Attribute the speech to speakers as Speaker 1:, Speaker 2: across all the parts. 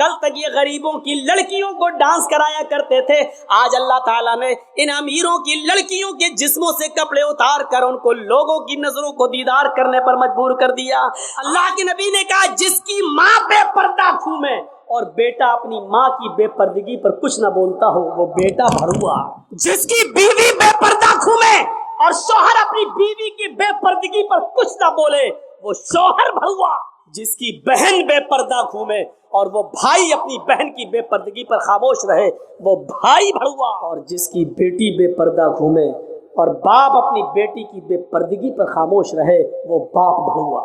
Speaker 1: کل تک یہ غریبوں کی لڑکیوں کو ڈانس کرایا کرتے تھے، آج اللہ تعالیٰ نے ان امیروں کی لڑکیوں کے جسموں سے کپڑے اتار کر ان کو لوگوں کی نظروں کو دیدار کرنے پر مجبور کر دیا۔ اللہ کے نبی نے کہا جس کی ماں بے پردہ گھومے اور بیٹا اپنی ماں کی بے پردگی پر کچھ نہ بولتا ہو، وہ بیٹا بھڑوا۔ جس کی بیوی بے پردہ گھومے اور شوہر اپنی بیوی کی بے پردگی پر کچھ نہ بولے، وہ شوہر بھڑوا۔ جس کی بہن بے پردہ گھومے اور وہ بھائی اپنی بہن کی بے پردگی پر خاموش رہے، وہ بھائی بھڑوا۔ اور جس کی بیٹی بے پردہ گھومے اور باپ اپنی بیٹی کی بے پردگی پر خاموش رہے، وہ باپ بھڑوا۔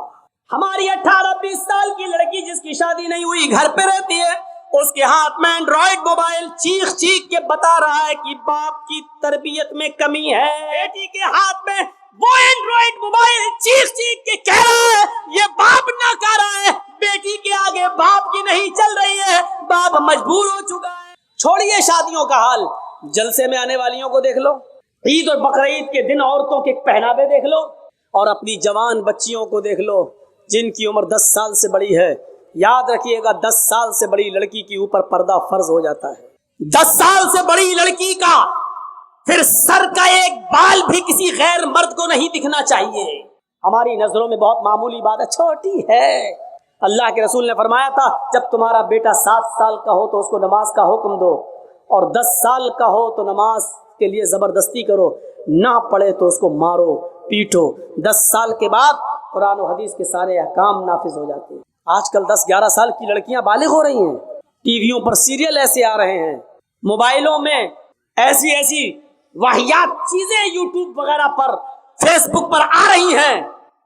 Speaker 1: ہماری 18-20 سال کی لڑکی جس کی شادی نہیں ہوئی گھر پہ رہتی ہے، اس کے ہاتھ میں اینڈرائڈ موبائل چیخ چیخ کے بتا رہا ہے کہ باپ کی تربیت میں کمی ہے۔ بیٹی کے ہاتھ میں وہ اینڈرائڈ موبائل چیخ چیخ کے کہہ رہا ہے یہ باپ ناکارہ ہے، بیٹی کے آگے باپ کی نہیں چل رہی ہے، باپ مجبور ہو چکا ہے۔ چھوڑیے شادیوں کا حال، جلسے میں آنے والیوں کو دیکھ لو، عید اور بقرعید کے دن عورتوں کے پہناوے دیکھ لو، اور اپنی جوان بچیوں کو دیکھ لو جن کی عمر 10 سال سے بڑی ہے۔ یاد رکھیے گا 10 سال سے بڑی لڑکی کے اوپر پردہ فرض ہو جاتا ہے۔ 10 سال سے بڑی لڑکی کا پھر سر کا ایک بال بھی کسی غیر مرد کو نہیں دکھنا چاہیے۔ ہماری نظروں میں بہت معمولی بات ہے، چھوٹی ہے۔ اللہ کے رسول نے فرمایا تھا جب تمہارا بیٹا 7 سال کا ہو تو اس کو نماز کا حکم دو، اور 10 سال کا ہو تو نماز کے لیے زبردستی کرو، نہ پڑھے تو اس کو مارو پیٹو۔ 10 سال کے بعد قرآن و حدیث کے سارے احکام نافذ ہو جاتے ہیں۔ آج کل 10-11 سال کی لڑکیاں بالغ ہو رہی ہیں، ٹی ویوں پر سیریل ایسے آ رہے ہیں، موبائلوں میں ایسی واہیات چیزیں یوٹیوب وغیرہ پر فیس بک پر آ رہی ہیں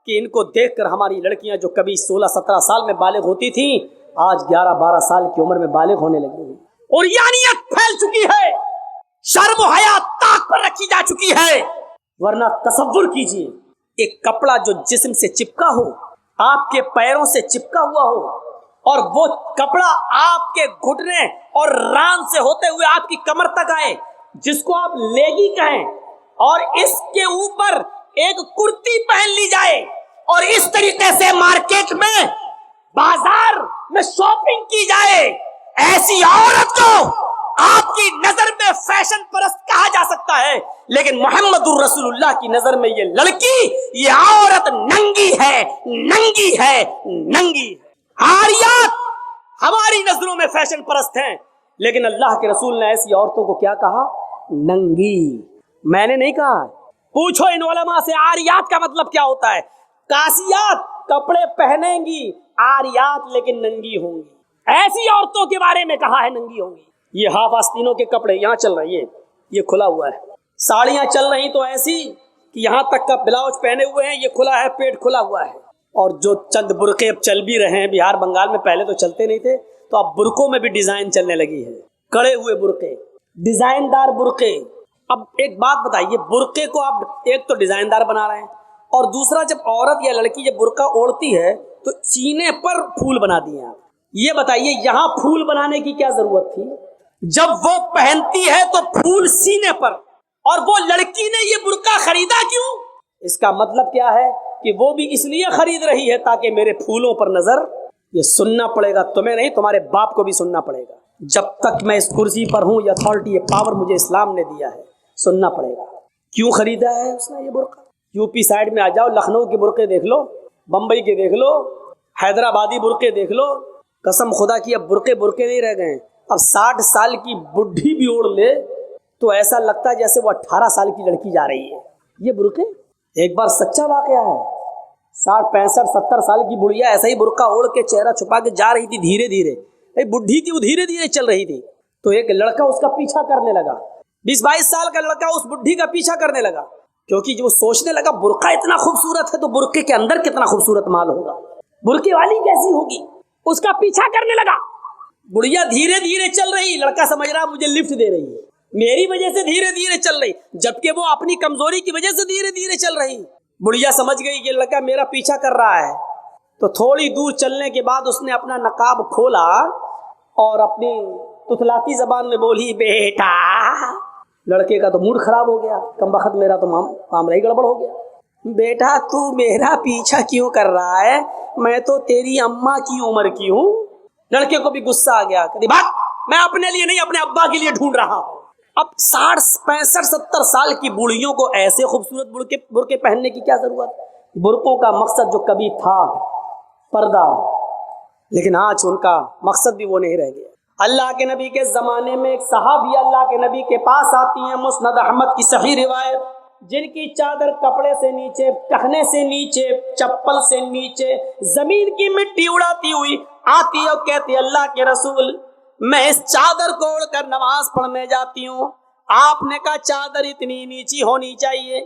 Speaker 1: کہ ان کو دیکھ کر ہماری لڑکیاں جو کبھی 16-17 سال میں بالغ ہوتی تھیں، آج 11-12 سال کی عمر میں بالغ ہونے لگی ہیں۔ اور یعنیت پھیل چکی ہے، شرم و حیا طاق پر رکھی جا چکی ہے۔ ورنہ تصور کیجئے ایک کپڑا جو جسم سے چپکا ہو، آپ کے پیروں سے چپکا ہوا ہو، اور وہ کپڑا آپ کے گھٹنے اور ران سے ہوتے ہوئے آپ کی کمر تک آئے، جس کو آپ لیگی کہیں، اور اس کے اوپر ایک کرتی پہن لی جائے اور اس طریقے سے مارکیٹ میں بازار میں شاپنگ کی جائے، ایسی عورت کو آپ کی نظر میں فیشن پرست کہا جا سکتا ہے، لیکن محمد الرسول اللہ کی نظر میں یہ لڑکی، یہ عورت ننگی ہے، ننگی ہے، ننگی ہے۔ عاریات ہماری نظروں میں فیشن پرست ہیں، لیکن اللہ کے رسول نے ایسی عورتوں کو کیا کہا؟ ننگی۔ میں نے نہیں کہا، پوچھو ان علماء سے عاریات کا مطلب کیا ہوتا ہے۔ کاسیات کپڑے پہنیں گی، عاریات لیکن ننگی ہوں گی۔ ایسی عورتوں کے بارے میں کہا ہے ننگی ہوں گی۔ یہ ہاف آستینوں کے کپڑے یہاں چل رہے ہیں، یہ کھلا ہوا ہے۔ ساڑیاں چل رہی تو ایسی کہ یہاں تک کا بلاؤز پہنے ہوئے ہیں، یہ کھلا ہے، پیٹ کھلا ہوا ہے۔ اور جو چند برقعے اب چل بھی رہے ہیں بہار بنگال میں، پہلے تو چلتے نہیں تھے، تو اب برقعوں میں بھی ڈیزائن چلنے لگی ہے، کڑے ہوئے برقعے، ڈیزائن دار برقعے۔ اب ایک بات بتائیے، برقعے کو آپ ایک تو ڈیزائن دار بنا رہے ہیں، اور دوسرا جب عورت یا لڑکی جب برقع اوڑھتی ہے تو سینے پر پھول بنا دیے آپ۔ یہ بتائیے یہاں پھول بنانے کی کیا ضرورت تھی؟ جب وہ پہنتی ہے تو پھول سینے پر، اور وہ لڑکی نے یہ برقع خریدا کیوں؟ اس کا مطلب کیا ہے کہ وہ بھی اس لیے خرید رہی ہے تاکہ میرے پھولوں پر نظر، یہ سننا پڑے گا تمہیں نہیں، تمہارے باپ کو بھی سننا پڑے گا۔ جب تک میں اس کرسی پر ہوں، یہ اتھارٹی، یہ پاور مجھے اسلام نے دیا ہے، سننا پڑے گا۔ کیوں خریدا ہے اس نے یہ برقع؟ یو پی سائڈ میں آ جاؤ، لکھنؤ کے برقعے دیکھ لو، بمبئی کے دیکھ لو، حیدرآبادی برقعے دیکھ لو، قسم خدا کی اب برقعے نہیں رہ گئے۔ اب 60 سال کی بڈھی بھی اوڑھ لے تو ایسا لگتا ہے جیسے وہ 18 سال کی لڑکی جا رہی ہے۔ یہ برقعے ایک بار سچا واقعہ ہے، 60 65 70 سال کی بڑھیا ایسا ہی برقع اوڑھ کے چہرہ چھپا کے جا رہی تھی، دھیرے دھیرے، بڈھی تھی وہ، دھیرے دھیرے چل رہی تھی، تو ایک لڑکا اس کا پیچھا کرنے لگا، 20-22 سال کا لڑکا اس بڈھی کا پیچھا کرنے لگا، کیونکہ جو سوچنے لگا برقع اتنا خوبصورت ہے تو برقعے کے اندر کتنا خوبصورت مال ہوگا، برقعے والی کیسی ہوگی، اس کا پیچھا کرنے لگا۔ بڑھیا دھیرے دھیرے چل رہی، لڑکا سمجھ رہا مجھے لفٹ دے رہی ہے، میری وجہ سے دھیرے دھیرے چل رہی، جبکہ وہ اپنی کمزوری کی وجہ سے دھیرے دھیرے چل رہی۔ بڑھیا سمجھ گئی کہ لڑکا میرا پیچھا کر رہا ہے، تو تھوڑی دور چلنے کے بعد اس نے اپنا نقاب کھولا اور اپنی تتلاتی زبان میں بولی بیٹا۔ لڑکے کا تو موڈ خراب ہو گیا، کم بخت میرا تو معاملہ ہی گڑبڑ ہو گیا۔ بیٹا تو میرا پیچھا کیوں کر رہا ہے؟ میں تو تیری اماں کی عمر کی ہوں، لڑکے کو بھی غصہ آ گیا, کہتی بھاگ, میں اپنے لیے نہیں اپنے ابا کے لیے ڈھونڈ رہا ہوں. اب 60 65 70 سال کی بوڑھیوں کو ایسے خوبصورت برقعے پہننے کی کیا ضرورت؟ برقعوں کا مقصد جو کبھی تھا پردہ, لیکن آج ان کا مقصد بھی وہ نہیں رہ گیا. اللہ کے نبی کے زمانے میں ایک صحابی اللہ کے نبی کے پاس آتی ہیں, مسند احمد کی صحیح روایت, جن کی چادر کپڑے سے نیچے, ٹخنے سے نیچے, چپل سے نیچے زمین کی مٹی اڑاتی ہوئی آتی ہے اور کہتی اللہ کے رسول میں اس چادر کو اوڑھ کر نماز پڑھنے جاتی ہوں. آپ نے کہا چادر اتنی نیچی ہونی چاہیے.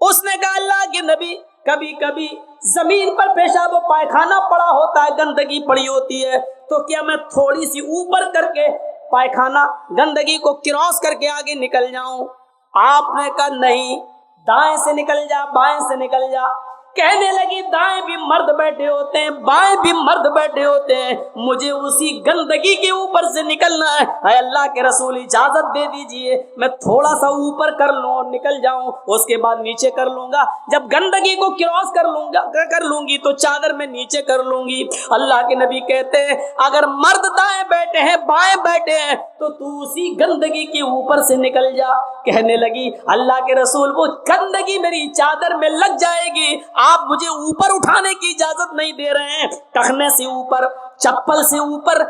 Speaker 1: اس نے کہا اللہ کے نبی کبھی کبھی زمین پر پیشاب و پائخانہ پڑا ہوتا ہے, گندگی پڑی ہوتی ہے, تو کیا میں تھوڑی سی اوپر کر کے پائخانہ گندگی کو کراس کر کے آگے نکل جاؤں؟ آپ نے کہا نہیں, دائیں سے نکل جا, بائیں سے نکل جا. کہنے لگی دائیں بھی مرد بیٹھے ہوتے ہیں, بائیں بھی مرد بیٹھے ہوتے ہیں, مجھے اسی گندگی کے اوپر سے نکلنا ہے. اے اللہ کے رسول اجازت دے دیجئے, میں تھوڑا سا اوپر کر لوں اور نکل جاؤں, اس کے بعد نیچے کر لوں گا. جب گندگی کو کراس کر لوں گی تو چادر میں نیچے کر لوں گی. اللہ کے نبی کہتے ہیں اگر مرد دائیں بیٹھے ہیں بائیں بیٹھے ہیں تو تو اسی گندگی کے اوپر سے نکل جا. کہنے لگی اللہ کے رسول وہ گندگی میری چادر میں لگ جائے گی, آپ مجھے اوپر اٹھانے کی اجازت نہیں دے رہے ہیں, ٹخنے سے اوپر, چپل سے اوپر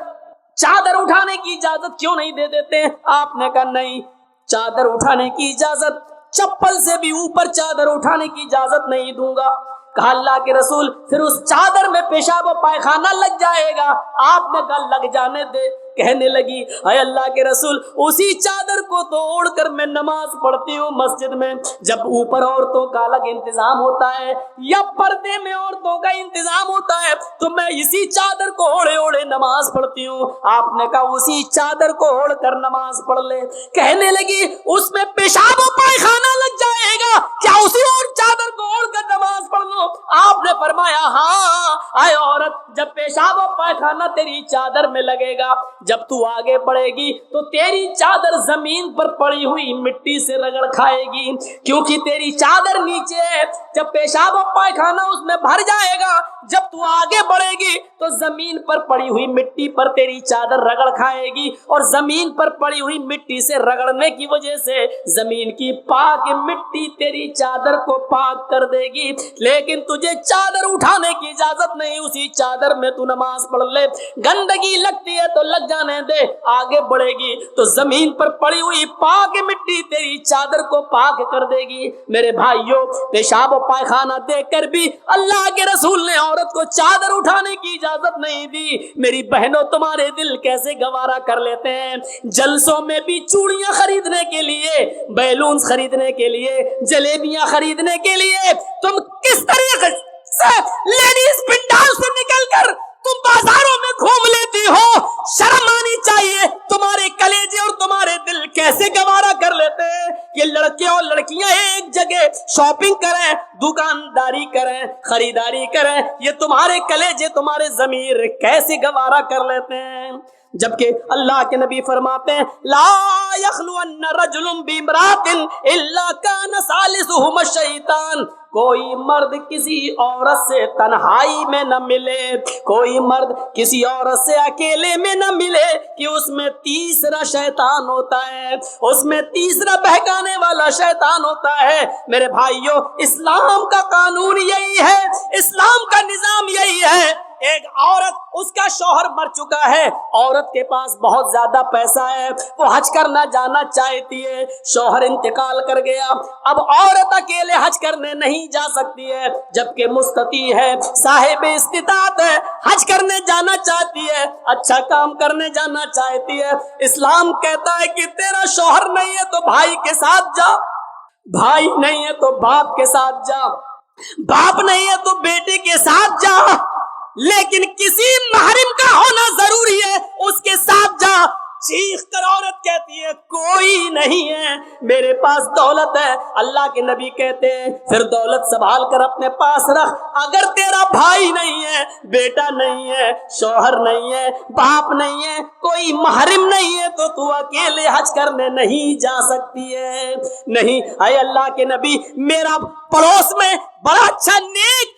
Speaker 1: چادر اٹھانے کی اجازت کیوں نہیں دے دیتے؟ آپ نے کہا نہیں, چادر اٹھانے کی اجازت, چپل سے بھی اوپر چادر اٹھانے کی اجازت نہیں دوں گا. کہا اللہ کے رسول پھر اس چادر میں پیشاب و پائخانہ لگ جائے گا. آپ نے کہا لگ جانے دے. کہنے لگی اے اللہ کے رسول اسی چادر کو تو اوڑھ کر میں نماز پڑھتی ہوں مسجد میں, جب اوپر عورتوں کا الگ انتظام ہوتا ہے یا پردے میں عورتوں کا انتظام ہوتا ہے تو میں اسی چادر کو اوڑھے اوڑھے نماز پڑھتی ہوں. آپ نے کہا اسی چادر کو اوڑھ کر نماز پڑھ لے. کہنے لگی اس میں پیشاب و پائخانہ لگ جائے گا, کیا اسی اور چادر کو اوڑھ کر نماز پڑھ لوں؟ آپ نے فرمایا ہاں. اے عورت جب پیشاب و پائخانہ تیری چادر میں لگے گا, جب تو آگے بڑھے گی تو تیری چادر زمین پر پڑی ہوئی مٹی سے رگڑ کھائے گی, کیونکہ تیری چادر نیچے ہے. جب پیشاب و پائخانہ اس میں بھر جائے گا, جب تو آگے بڑھے گی تو زمین پر پڑی ہوئی مٹی پر تیری چادر رگڑ کھائے گی, اور زمین پر پڑی ہوئی مٹی سے رگڑنے کی وجہ سے زمین کی پاک مٹی تیری چادر کو پاک کر دے گی. لیکن تجھے چادر اٹھانے کی اجازت نہیں, اسی چادر میں تو نماز پڑھ لے. گندگی لگتی ہے تو لگ جانے دے, آگے بڑھے گی تو زمین پر پڑی ہوئی پاک مٹی تیری چادر کو پاک کر دے گی. میرے بھائیوں پیشاب و پائخانہ دیکھ کر بھی اللہ کے رسول نے عورت کو چادر اٹھانے کی اجازت نہیں دی. میری بہنوں تمہارے دل کیسے گوارا کر لیتے ہیں, جلسوں میں بھی چوڑیاں خریدنے کے لیے, بیلونز خریدنے کے لیے, جلیبیاں خریدنے کے لیے تم کس طریقے سے لیڈیز پنڈال سے نکل کر تم بازاروں میں گھوم لیتی ہو. شرم آنی چاہیے. تمہارے کلیجے اور تمہارے دل کیسے گوارا کر لیتے ہیں کہ لڑکے اور لڑکیاں ایک جگہ شاپنگ کریں, دکانداری کریں, خریداری کریں. یہ تمہارے کلیجے تمہارے ضمیر کیسے گوارا کر لیتے ہیں؟ جبکہ اللہ کے نبی فرماتے ہیں لا یخلون رجل بامرأۃ الا کان ثالثهما الشیطان. کوئی مرد کسی عورت سے تنہائی میں نہ ملے, کوئی مرد کسی عورت سے اکیلے میں نہ ملے کہ اس میں تیسرا شیطان ہوتا ہے, اس میں تیسرا بہکانے والا شیطان ہوتا ہے. میرے بھائیوں اسلام کا قانون یہی ہے, اسلام کا نظام یہی ہے. ایک عورت, اس کا شوہر مر چکا ہے, عورت کے پاس بہت زیادہ پیسہ ہے, وہ حج کرنا جانا چاہتی ہے, شوہر انتقال کر گیا, اب عورت اکیلے حج کرنے نہیں جا سکتی ہے, جبکہ مستطیع ہے, صاحب استطاعت ہے, حج کرنے جانا چاہتی ہے, اچھا کام کرنے جانا چاہتی ہے. اسلام کہتا ہے کہ تیرا شوہر نہیں ہے تو بھائی کے ساتھ جا, بھائی نہیں ہے تو باپ کے ساتھ جا, باپ نہیں ہے تو بیٹے کے ساتھ جا, لیکن کسی محرم کا ہونا ضروری ہے, اس کے ساتھ جا. چیخ کر عورت کہتی ہے کوئی نہیں ہے, میرے پاس دولت ہے. اللہ کے نبی کہتے ہیں پھر دولت سنبھال کر اپنے پاس رکھ. اگر تیرا بھائی نہیں ہے, بیٹا نہیں ہے, شوہر نہیں ہے, باپ نہیں ہے, کوئی محرم نہیں ہے تو تو اکیلے حج کرنے نہیں جا سکتی ہے. نہیں, اے اللہ کے نبی میرا پڑوس میں بڑا اچھا نیک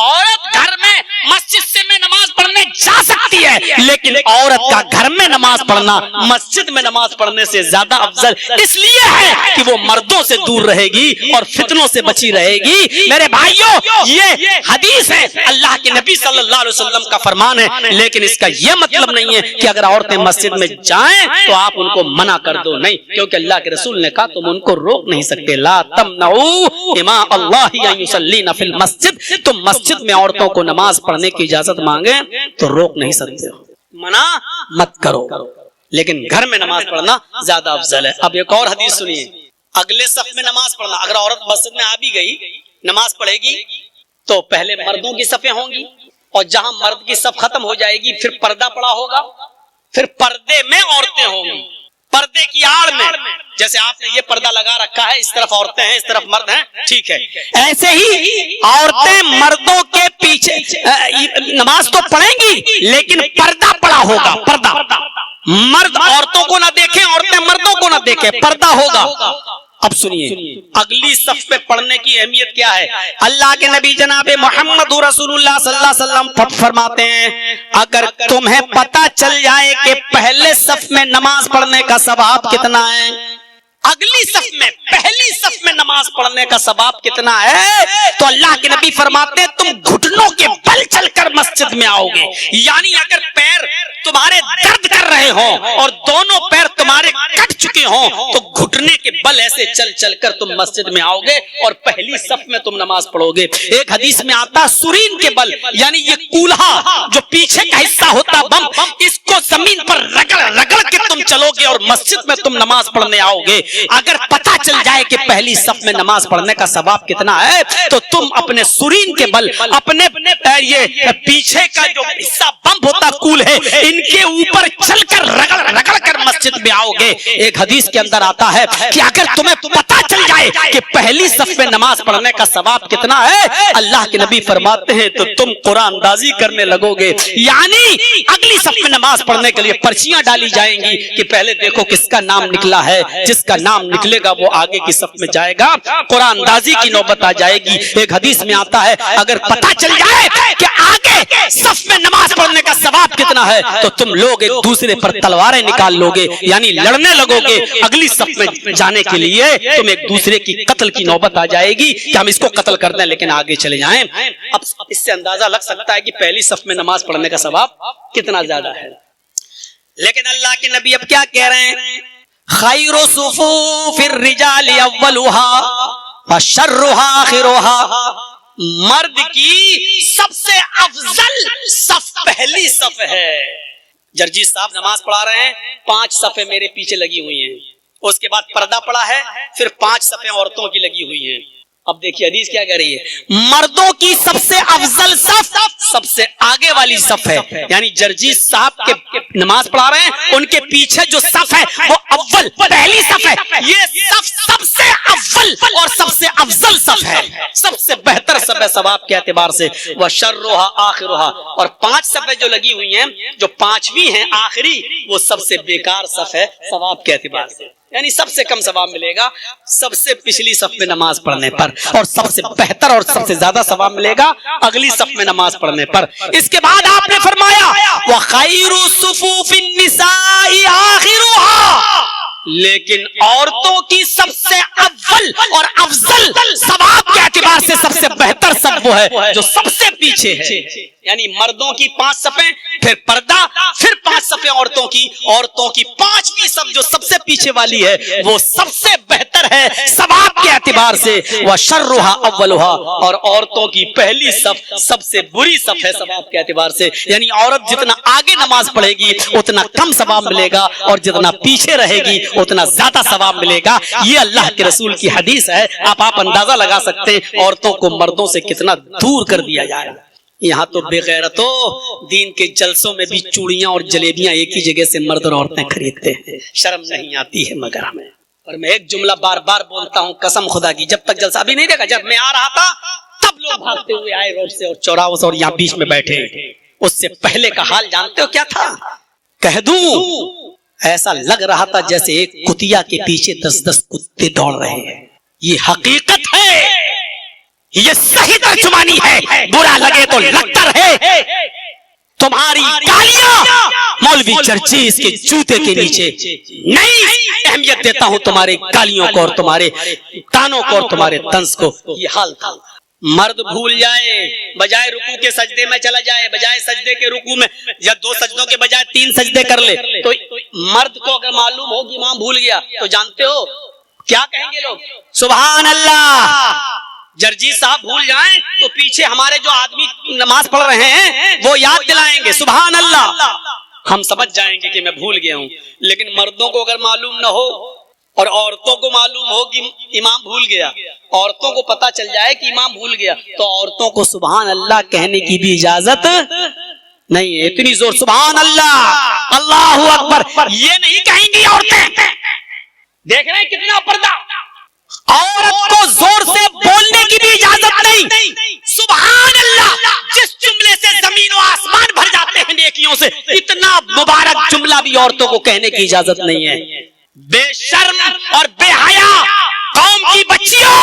Speaker 2: عورت گھر میں مسجد سے میں نماز پڑھنے جا سکتی ہے، لیکن عورت کا گھر میں نماز پڑھنا مسجد میں نماز پڑھنے سے زیادہ افضل اس لیے ہے کہ وہ مردوں سے دور رہے گی اور فتنوں سے بچی رہے گی۔ میرے بھائیوں، یہ حدیث ہے، اللہ کے نبی صلی اللہ علیہ وسلم کا فرمان ہے، لیکن اس کا یہ مطلب نہیں ہے کہ اگر عورتیں مسجد میں جائیں تو آپ ان کو منع کر دو، نہیں، کیونکہ اللہ کے رسول نے کہا تم ان کو روک نہیں سکتے۔ لا تمنعوا اماء اللہ ان یصلین فی المسجد، تم مسجد میں عورتوں کو نماز پڑھنے کی اجازت مانگیں تو روک نہیں سکتے ہو، منع مت کرو، لیکن گھر میں نماز پڑھنا زیادہ افضل ہے۔ اب ایک اور حدیث سنیے، اگلے صف میں نماز پڑھنا، اگر عورت مسجد میں آ بھی گئی نماز پڑھے گی تو پہلے مردوں کی صفیں ہوں گی، اور جہاں مرد کی صف ختم ہو جائے گی پھر پردہ پڑا ہوگا، پھر پردے میں عورتیں ہوں گی، پردے کی آڑ میں، جیسے آپ نے یہ پردہ لگا رکھا ہے، اس طرف عورتیں ہیں اس طرف مرد ہیں، ٹھیک ہے، ایسے ہی عورتیں مردوں کے پیچھے نماز تو پڑھیں گی لیکن پردہ پڑا ہوگا، پردہ، مرد عورتوں کو نہ دیکھیں، عورتیں مردوں کو نہ دیکھیں، پردہ ہوگا۔ اب سنیے اگلی صف پہ پڑھنے کی اہمیت کیا ہے۔ اللہ کے نبی جناب محمد رسول اللہ صلی اللہ علیہ وسلم فرماتے ہیں، اگر تمہیں پتہ چل جائے کہ پہلے صف میں نماز پڑھنے کا ثواب کتنا ہے، اگلی صف میں پہلی صف میں نماز پڑھنے کا ثواب کتنا ہے، تو اللہ کے نبی فرماتے ہیں تم گھٹنوں کے بل چل کر مسجد میں آؤ گے، یعنی اگر پیر تمہارے درد کر رہے ہوں اور دونوں پیر تمہارے کٹ چکے ہوں تو گھٹنے کے بل ایسے چل چل کر تم مسجد میں آؤ گے اور پہلی صف میں تم نماز پڑھو گے۔ ایک حدیث میں آتا سرین کے بل، یعنی یہ کولہا جو پیچھے کا حصہ ہوتا بم، اس کو زمین پر رگڑ رگڑ کے تم چلو گے اور مسجد میں تم نماز پڑھنے آؤ گے۔ اگر پتہ چل جائے کہ پہلی صف میں نماز پڑھنے کا ثواب کتنا ہے تو تم اپنے سرین کے بل، اپنے یہ پیچھے کا جو حصہ بم ہوتا کول ہے، ان کے اوپر چل کر رگڑ رگڑ کر مسجد میں آؤ گے۔ ایک حدیث کے اندر آتا ہے کہ اگر تمہیں پتہ چل جائے کہ پہلی صف میں نماز پڑھنے کا ثواب کتنا ہے، اللہ کے نبی فرماتے ہیں تو تم قرآن اندازی کرنے لگو گے، یعنی اگلی صف میں نماز پڑھنے کے لیے پرچیاں ڈالی جائیں گی کہ پہلے دیکھو کس کا نام نکلا ہے، جس کا نام نکلے گا وہ آگے کی صف میں جائے گا، قرآن اندازی کی نوبت آ جائے گی۔ ایک حدیث میں آتا ہے اگر پتہ چل جائے کہ آگے صف میں نماز پڑھنے کا ثواب کتنا ہے تو تم لوگ ایک دوسرے پر تلواریں نکال لو گے، یعنی لڑنے لگو گے، اگلی صف میں جانے کے لیے تم ایک دوسرے کی قتل کی نوبت آ جائے گی کہ ہم اس کو قتل کر دیں لیکن آگے چلے جائیں۔ اب اس سے اندازہ لگ سکتا ہے کہ پہلی صف میں نماز پڑھنے کا ثواب کتنا زیادہ ہے، لیکن اللہ کے نبی اب کیا کہہ رہے ہیں، خیر صفوف الرجال اولها وشرها آخرها، مرد کی سب سے افضل صف پہلی صف ہے۔ جرجی صاحب نماز پڑھا رہے ہیں، 5 صفیں میرے پیچھے لگی ہوئی ہیں، اس کے بعد پردہ پڑا ہے، پھر 5 صفیں عورتوں کی لگی ہوئی ہیں۔ اب دیکھیے حدیث کیا کہہ رہی ہے، مردوں کی سب سے افضل صف سب سے آگے والی صف ہے، یعنی جرجی صاحب کے نماز پڑھا رہے ہیں، ان کے پیچھے جو صف ہے وہ اول پہلی صف ہے، یہ صف سب سے اول اور سب سے افضل صف ہے، سب سے بہتر صف ہے ثواب کے اعتبار سے۔ وشرها آخرها، اور 5 صفیں جو لگی ہوئی ہیں، جو 5ویں ہیں آخری، وہ سب سے بیکار صف ہے ثواب کے اعتبار سے، یعنی سب سے کم ثواب ملے گا سب سے پچھلی صف میں نماز پڑھنے پر، اور سب سے بہتر اور سب سے زیادہ ثواب ملے گا اگلی صف میں نماز پڑھنے پر۔ اس کے بعد آپ نے فرمایا وَخَيْرُ صُفُوفِ النِّسَاءِ آخِرُهَا، لیکن عورتوں کی سب سے اول اور افضل ثواب کے اعتبار سے سب سے بہتر صف وہ ہے جو سب سے پیچھے ہے، یعنی مردوں کی 5 صفیں، پھر پردہ، پھر 5 صفیں عورتوں کی 5ویں صف جو سب سے پیچھے والی ہے وہ سب سے بہتر ہے ثواب کے اعتبار سے۔ وَشَرُّهَا أَوَّلُهَا، اور عورتوں کی پہلی صف سب سے بری صف ہے ثواب کے اعتبار سے، یعنی عورت جتنا آگے نماز پڑھے گی اتنا کم ثواب ملے گا اور جتنا پیچھے رہے گی اتنا زیادہ ثواب ملے گا۔ یہ اللہ کے رسول کی حدیث ہے، آپ اندازہ لگا سکتے ہیں عورتوں کو مردوں سے کتنا دور کر دیا جائے گا۔ یہاں تو بے غیرتوں دین کے جلسوں میں بھی چوڑیاں اور جلیبیاں ایک ہی جگہ سے مرد اور عورتیں خریدتے ہیں، شرم نہیں آتی ہے مگر ہمیں۔ اور میں ایک جملہ بار بار بولتا ہوں قسم خدا کی، جب تک جلسہ ابھی نہیں دیکھا، جب میں آ رہا تھا تب لوگ بھاگتے ہوئے آئے روڈ سے اور چوراہوں سے اور یہاں بیچ میں بیٹھے، اس سے پہلے کا حال جانتے ہو کیا تھا؟ کہہ دوں، ایسا لگ رہا تھا جیسے ایک کتیا کے پیچھے 10 کتے دوڑ رہے ہیں۔ یہ حقیقت ہے، یہ صحیح ترجمانی ہے، برا لگے تو لگتا رہے. تمہاری گالیاں مولوی چرچیز کے جوتے کے نیچے نہیں. اہمیت دیتا ہوں تمہارے گالیوں کو اور تمہارے تانوں کو اور تمہارے طنز کو. یہ حال تھا. مرد بھول جائے، بجائے رکوع کے سجدے میں چلا جائے، بجائے سجدے کے رکوع میں یا 2 سجدوں کے بجائے 3 سجدے کر لے. تو مرد کو اگر معلوم ہو کہ امام بھول گیا تو جانتے ہو کیا کہیں گے لوگ؟ سبحان اللہ. جرجی صاحب بھول جائیں تو پیچھے ہمارے جو آدمی نماز پڑھ رہے ہیں وہ یاد دلائیں گے سبحان اللہ. ہم سمجھ جائیں گے کہ میں بھول گیا ہوں. لیکن مردوں کو اگر معلوم نہ ہو اور عورتوں کو معلوم ہو کہ امام بھول گیا، عورتوں کو پتا چل جائے کہ امام بھول گیا تو عورتوں کو سبحان اللہ کہنے کی بھی اجازت نہیں ہے. اتنی زور سبحان اللہ، اللہ اکبر یہ نہیں کہیں گی عورتیں. دیکھ رہے ہیں کتنا پردہ. عورت کو زور سے بولنے کی بھی اجازت نہیں. سبحان اللہ جس جملے سے زمین و آسمان بھر جاتے ہیں نیکیوں سے، اتنا مبارک جملہ بھی عورتوں کو کہنے کی اجازت نہیں ہے. بے شرم اور بے حیا قوم کی بچیوں،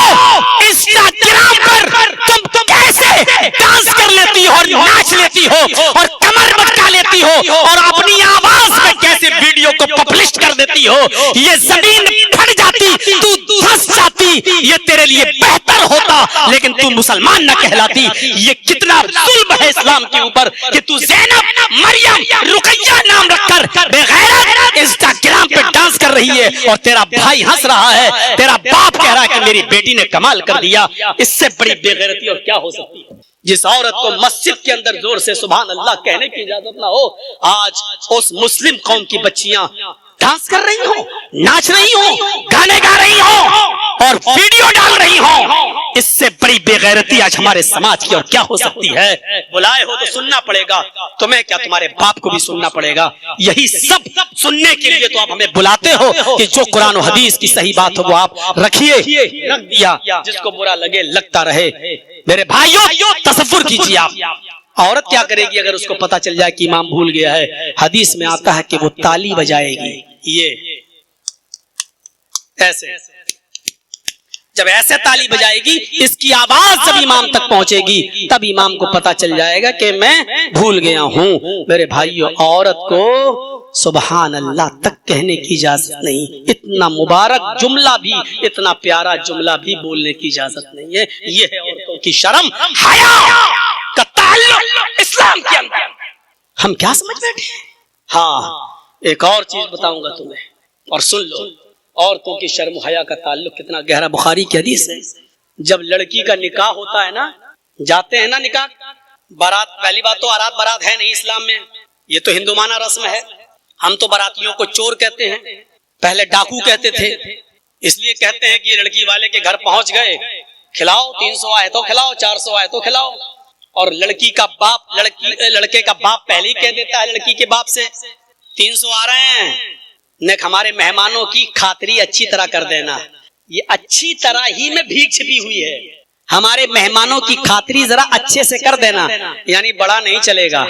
Speaker 2: انسٹاگرام پر تم کیسے ڈانس کر لیتی ہو اور ناچ لیتی ہو اور کمر مٹکا لیتی ہو اور اپنی آواز میں کیسے ویڈیو کو پبلش کر دیتی ہو. یہ زمین پھٹ جاتی تو دھس جاتی، یہ تیرے لیے بہتر ہوتا لیکن تو مسلمان نہ کہلاتی. یہ کتنا ظلم ہے اسلام کے اوپر کہ تو زینب، مریم، رقیہ نام رکھ کر بغیرت انسٹاگرام پہ ڈانس کر رہی ہے اور تیرا بھائی ہنس رہا ہے، تیرا باپ کہہ رہا ہے کہ میری بیٹی نے کمال کر دیا. اس سے بڑی بے غیرتی اور کیا ہو سکتی ہے؟ جس عورت کو مسجد کے اندر زور سے سبحان اللہ کہنے کی اجازت نہ ہو، آج اس مسلم قوم کی بچیاں ڈانس کر رہی ہوں، ناچ رہی ہوں، گانے گا رہی ہوں اور ویڈیو ڈال رہی ہوں. اس سے بڑی بے غیرتی آج ہمارے سماج کی اور کیا ہو سکتی ہے؟ بلائے ہو تو سننا پڑے گا. تمہیں کیا تمہارے باپ کو بھی سننا پڑے گا. یہی سب سننے کے لیے تو آپ ہمیں بلاتے ہو کہ جو قرآن و حدیث کی صحیح بات ہو وہ آپ رکھیے. رکھ دیا، جس کو برا لگے لگتا رہے. میرے بھائیوں تصور کیجیے آپ عورت کیا کرے گی اگر اس کو پتا چل جائے کہ امام بھول گیا ہے؟ حدیث میں آتا ہے کہ وہ تالی بجائے گی. یہ ایسے جب ایسے تالی بجائے گی، اس کی آواز جب امام تک پہنچے گی تب امام کو پتا چل جائے گا کہ میں بھول گیا ہوں. میرے بھائیو عورت کو سبحان اللہ تک کہنے کی اجازت نہیں. اتنا مبارک جملہ بھی، اتنا پیارا جملہ بھی بولنے کی اجازت نہیں ہے. یہ ہے عورتوں کی شرم حیا کا تعلق اسلام کے اندر. ہم کیا سمجھ بیٹھے؟ ہاں ایک اور چیز بتاؤں گا تمہیں اور سن لو. عورتوں کی شرم و حیا کا تعلق کتنا گہرا. بخاری کی حدیث ہے، جب لڑکی کا نکاح ہوتا ہے نا، جاتے ہیں نا نکاح، بارات، پہلی بات تو بارات ہے نہیں اسلام میں، یہ تو ہندوانہ رسم ہے. ہم تو باراتیوں کو چور کہتے ہیں، پہلے ڈاکو کہتے تھے. اس لیے کہتے ہیں کہ یہ لڑکی والے کے گھر پہنچ گئے، کھلاؤ 300 آئے تو کھلاؤ، 400 آئے تو کھلاؤ. اور لڑکی کا باپ، لڑکے کا باپ پہلے ہی کہہ دیتا ہے لڑکی کے باپ سے 300 آ رہے ہیں، نیک ہمارے مہمانوں کی خاطری اچھی طرح کر دینا. یہ اچھی طرح ہی میں بھیک چھپی ہوئی ہے. ہمارے مہمانوں کی خاطری ذرا اچھے سے کر دینا، یعنی بڑا نہیں چلے گا.